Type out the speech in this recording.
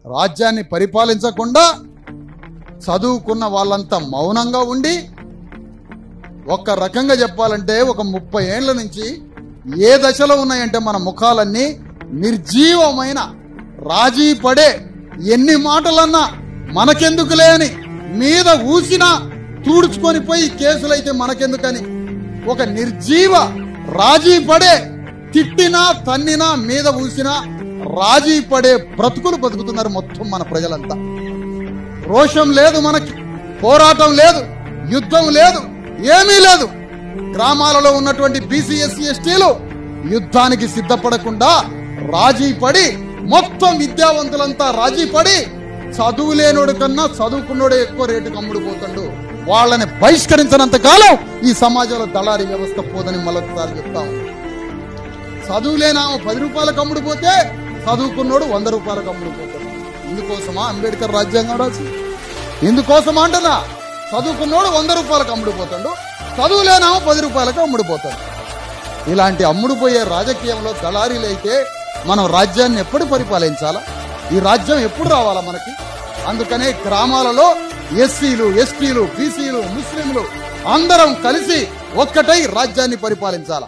రాజ్యాన్ని పరిపాలించకుండా చదువుకున్న వాళ్ళంతా మౌనంగా ఉండి, ఒక్క రకంగా చెప్పాలంటే ఒక 30 ఏళ్ల నుంచి ఏ దశలో ఉన్నాయంటే మన ముఖాలన్నీ నిర్జీవమైన, రాజీ పడే, ఎన్ని మాటలన్నా మనకెందుకులే అని మీద ఊసినా తుడుచుకొని పోయి కేసులైతే మనకెందుకని ఒక నిర్జీవ, రాజీ పడే, తిట్టినా తన్నినా మీద ఊసినా రాజీ పడే బ్రతుకులు బతుకుతున్నారు మొత్తం మన ప్రజలంతా. రోషం లేదు, మనకి పోరాటం లేదు, యుద్ధం లేదు, ఏమీ లేదు. గ్రామాలలో ఉన్నటువంటి బీసీ ఎస్సీ ఎస్టీలు యుద్ధానికి సిద్ధపడకుండా రాజీ పడి, మొత్తం విద్యావంతులంతా రాజీ పడి, చదువులేనోడు కన్నా చదువుకున్నోడే ఎక్కువ రేటుకు అమ్ముడుపోతాడు. వాళ్ళని బహిష్కరించినంత కాలం ఈ సమాజంలో దళారీ వ్యవస్థ పోదని మరొకసారి చెప్తాం. చదువులేనామో 10 రూపాయలకు అమ్ముడుపోతే చదువుకున్నోడు 100 రూపాయలకు అమ్ముడుపోతాడు. ఇందుకోసమా అంబేద్కర్ రాజ్యాంగం రాసి? ఇందుకోసమా అంటున్నా? చదువుకున్నోడు 100 రూపాయలకు అమ్ముడుపోతాడు, చదువులేనామో 10 రూపాయలకు అమ్ముడుపోతాడు. ఇలాంటి అమ్ముడుపోయే రాజకీయంలో దళారీలు అయితే మనం రాజ్యాన్ని ఎప్పుడు పరిపాలించాలా? ఈ రాజ్యం ఎప్పుడు రావాలా మనకి? అందుకనే గ్రామాలలో ఎస్సీలు, ఎస్టీలు, బీసీలు, ముస్లింలు అందరం కలిసి ఒక్కటై రాజ్యాన్ని పరిపాలించాలా.